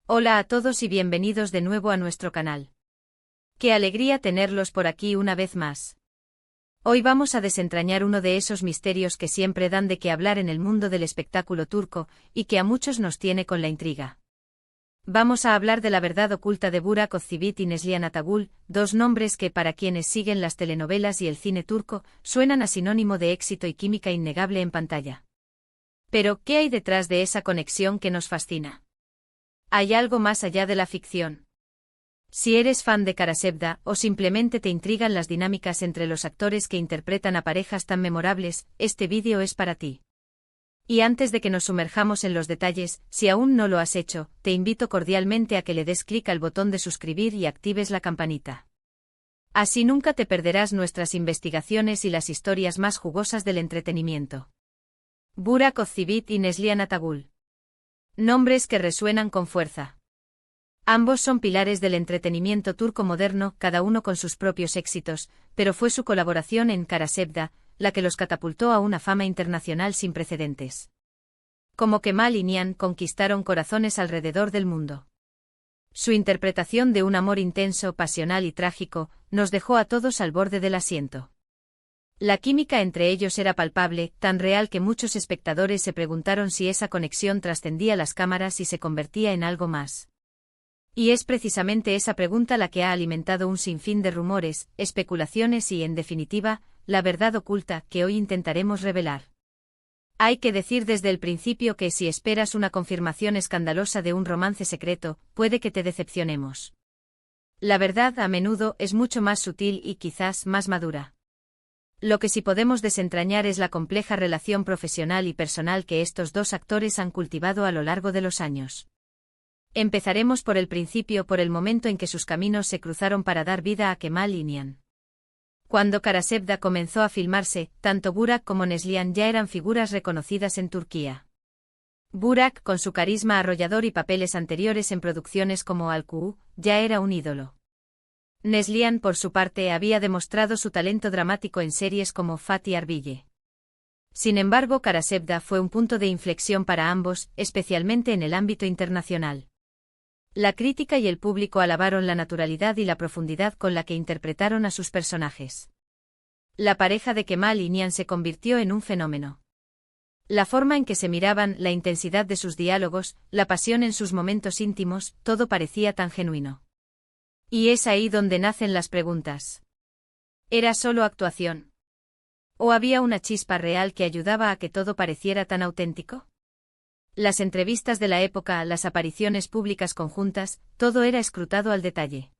Hola a todos y bienvenidos de nuevo a nuestro canal. Qué alegría tenerlos por aquí una vez más. Hoy vamos a desentrañar uno de esos misterios que siempre dan de qué hablar en el mundo del espectáculo turco, y que a muchos nos tiene con la intriga. Vamos a hablar de la verdad oculta de Burak Ozçivit y Neslihan Atagül, dos nombres que, para quienes siguen las telenovelas y el cine turco, suenan a sinónimo de éxito y química innegable en pantalla. Pero, ¿qué hay detrás de esa conexión que nos fascina? ¿Hay algo más allá de la ficción? Si eres fan de Karasevda o simplemente te intrigan las dinámicas entre los actores que interpretan a parejas tan memorables, este vídeo es para ti. Y antes de que nos sumerjamos en los detalles, si aún no lo has hecho, te invito cordialmente a que le des clic al botón de suscribir y actives la campanita. Así nunca te perderás nuestras investigaciones y las historias más jugosas del entretenimiento. Burak Ozçivit y Neslihan Atagül. Nombres que resuenan con fuerza. Ambos son pilares del entretenimiento turco moderno, cada uno con sus propios éxitos, pero fue su colaboración en Karasevda la que los catapultó a una fama internacional sin precedentes. Como Kemal y Nihan conquistaron corazones alrededor del mundo. Su interpretación de un amor intenso, pasional y trágico, nos dejó a todos al borde del asiento. La química entre ellos era palpable, tan real que muchos espectadores se preguntaron si esa conexión trascendía las cámaras y se convertía en algo más. Y es precisamente esa pregunta la que ha alimentado un sinfín de rumores, especulaciones y, en definitiva, la verdad oculta que hoy intentaremos revelar. Hay que decir desde el principio que si esperas una confirmación escandalosa de un romance secreto, puede que te decepcionemos. La verdad a menudo es mucho más sutil y quizás más madura. Lo que sí podemos desentrañar es la compleja relación profesional y personal que estos dos actores han cultivado a lo largo de los años. Empezaremos por el principio, por el momento en que sus caminos se cruzaron para dar vida a Kemal y Nihan. Cuando Karasevda comenzó a filmarse, tanto Burak como Neslihan ya eran figuras reconocidas en Turquía. Burak, con su carisma arrollador y papeles anteriores en producciones como Al-Ku, ya era un ídolo. Neslihan, por su parte, había demostrado su talento dramático en series como Fatih Arbiye. Sin embargo, Karasevda fue un punto de inflexión para ambos, especialmente en el ámbito internacional. La crítica y el público alabaron la naturalidad y la profundidad con la que interpretaron a sus personajes. La pareja de Kemal y Nihan se convirtió en un fenómeno. La forma en que se miraban, la intensidad de sus diálogos, la pasión en sus momentos íntimos, todo parecía tan genuino. Y es ahí donde nacen las preguntas. ¿Era solo actuación? ¿O había una chispa real que ayudaba a que todo pareciera tan auténtico? Las entrevistas de la época, las apariciones públicas conjuntas, todo era escrutado al detalle.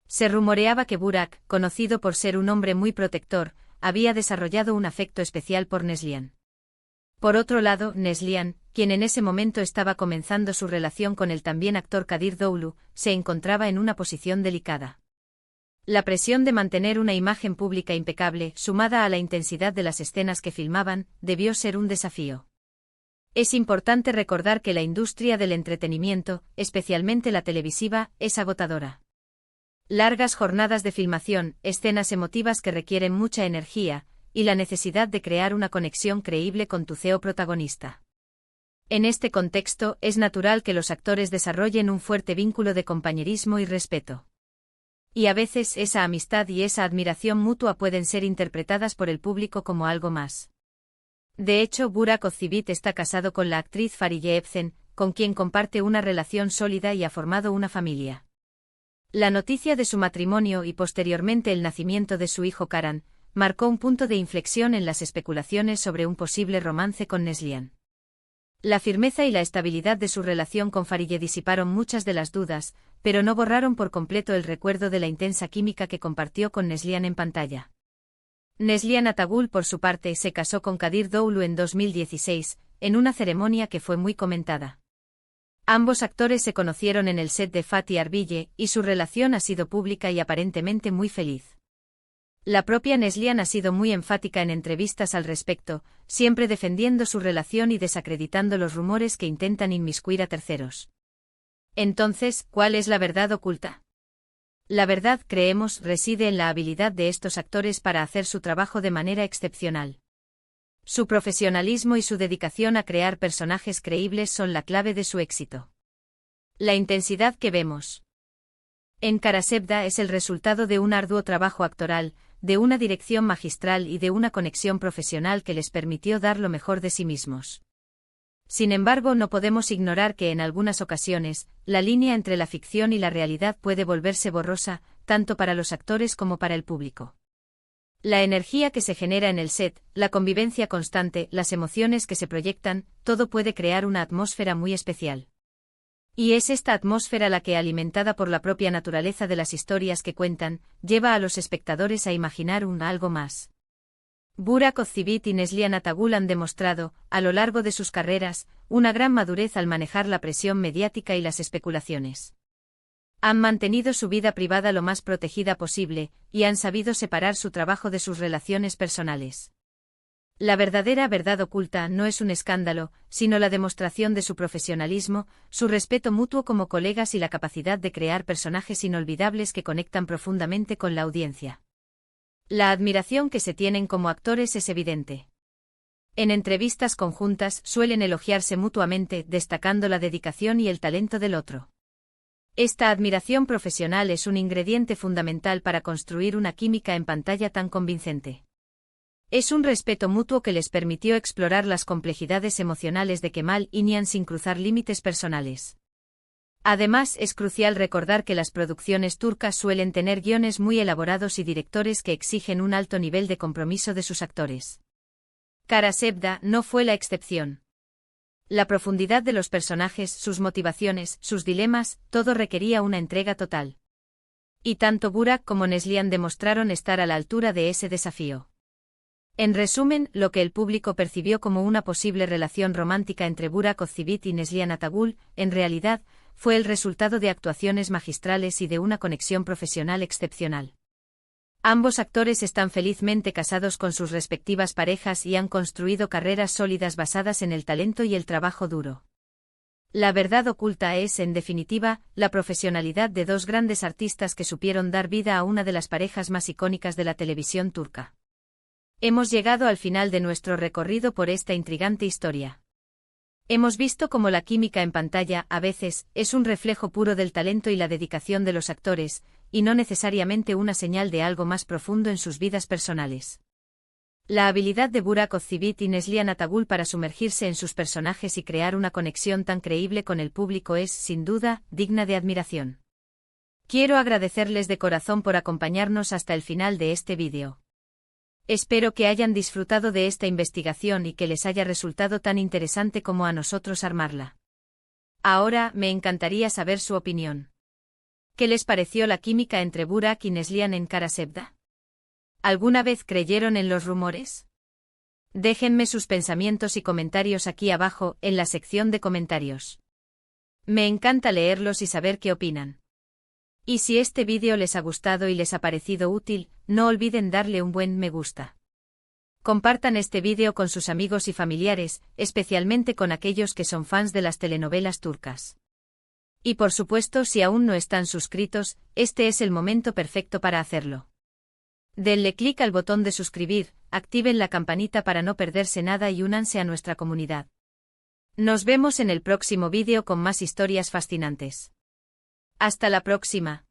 Se rumoreaba que Burak, conocido por ser un hombre muy protector, había desarrollado un afecto especial por Neslihan. Por otro lado, Neslihan, quien en ese momento estaba comenzando su relación con el también actor Kadir Doğulu, se encontraba en una posición delicada. La presión de mantener una imagen pública impecable, sumada a la intensidad de las escenas que filmaban, debió ser un desafío. Es importante recordar que la industria del entretenimiento, especialmente la televisiva, es agotadora. Largas jornadas de filmación, escenas emotivas que requieren mucha energía, y la necesidad de crear una conexión creíble con tu CEO protagonista. En este contexto, es natural que los actores desarrollen un fuerte vínculo de compañerismo y respeto. Y a veces esa amistad y esa admiración mutua pueden ser interpretadas por el público como algo más. De hecho, Burak Ozçivit está casado con la actriz Fariye Evcen, con quien comparte una relación sólida y ha formado una familia. La noticia de su matrimonio y posteriormente el nacimiento de su hijo Karan, marcó un punto de inflexión en las especulaciones sobre un posible romance con Neslihan. La firmeza y la estabilidad de su relación con Fariye disiparon muchas de las dudas, pero no borraron por completo el recuerdo de la intensa química que compartió con Neslihan en pantalla. Neslihan Atagül, por su parte, se casó con Kadir Doğulu en 2016, en una ceremonia que fue muy comentada. Ambos actores se conocieron en el set de Fatih Arbiye, y su relación ha sido pública y aparentemente muy feliz. La propia Neslihan ha sido muy enfática en entrevistas al respecto, siempre defendiendo su relación y desacreditando los rumores que intentan inmiscuir a terceros. Entonces, ¿cuál es la verdad oculta? La verdad, creemos, reside en la habilidad de estos actores para hacer su trabajo de manera excepcional. Su profesionalismo y su dedicación a crear personajes creíbles son la clave de su éxito. La intensidad que vemos en Karasevda es el resultado de un arduo trabajo actoral, de una dirección magistral y de una conexión profesional que les permitió dar lo mejor de sí mismos. Sin embargo, no podemos ignorar que en algunas ocasiones, la línea entre la ficción y la realidad puede volverse borrosa, tanto para los actores como para el público. La energía que se genera en el set, la convivencia constante, las emociones que se proyectan, todo puede crear una atmósfera muy especial. Y es esta atmósfera la que, alimentada por la propia naturaleza de las historias que cuentan, lleva a los espectadores a imaginar algo más. Burak Ozceğit y Neslihan Atagul han demostrado, a lo largo de sus carreras, una gran madurez al manejar la presión mediática y las especulaciones. Han mantenido su vida privada lo más protegida posible, y han sabido separar su trabajo de sus relaciones personales. La verdadera verdad oculta no es un escándalo, sino la demostración de su profesionalismo, su respeto mutuo como colegas y la capacidad de crear personajes inolvidables que conectan profundamente con la audiencia. La admiración que se tienen como actores es evidente. En entrevistas conjuntas suelen elogiarse mutuamente, destacando la dedicación y el talento del otro. Esta admiración profesional es un ingrediente fundamental para construir una química en pantalla tan convincente. Es un respeto mutuo que les permitió explorar las complejidades emocionales de Kemal y Nihan sin cruzar límites personales. Además, es crucial recordar que las producciones turcas suelen tener guiones muy elaborados y directores que exigen un alto nivel de compromiso de sus actores. Karasevda no fue la excepción. La profundidad de los personajes, sus motivaciones, sus dilemas, todo requería una entrega total. Y tanto Burak como Neslihan demostraron estar a la altura de ese desafío. En resumen, lo que el público percibió como una posible relación romántica entre Burak Ozceğit y Neslihan Atagul, en realidad, fue el resultado de actuaciones magistrales y de una conexión profesional excepcional. Ambos actores están felizmente casados con sus respectivas parejas y han construido carreras sólidas basadas en el talento y el trabajo duro. La verdad oculta es, en definitiva, la profesionalidad de dos grandes artistas que supieron dar vida a una de las parejas más icónicas de la televisión turca. Hemos llegado al final de nuestro recorrido por esta intrigante historia. Hemos visto cómo la química en pantalla, a veces, es un reflejo puro del talento y la dedicación de los actores, y no necesariamente una señal de algo más profundo en sus vidas personales. La habilidad de Burak Ozceğit y Neslihan Atagul para sumergirse en sus personajes y crear una conexión tan creíble con el público es, sin duda, digna de admiración. Quiero agradecerles de corazón por acompañarnos hasta el final de este vídeo. Espero que hayan disfrutado de esta investigación y que les haya resultado tan interesante como a nosotros armarla. Ahora, me encantaría saber su opinión. ¿Qué les pareció la química entre Burak y Neslihan en Karasevda? ¿Alguna vez creyeron en los rumores? Déjenme sus pensamientos y comentarios aquí abajo, en la sección de comentarios. Me encanta leerlos y saber qué opinan. Y si este vídeo les ha gustado y les ha parecido útil, no olviden darle un buen me gusta. Compartan este vídeo con sus amigos y familiares, especialmente con aquellos que son fans de las telenovelas turcas. Y por supuesto, si aún no están suscritos, este es el momento perfecto para hacerlo. Denle clic al botón de suscribir, activen la campanita para no perderse nada y únanse a nuestra comunidad. Nos vemos en el próximo vídeo con más historias fascinantes. Hasta la próxima.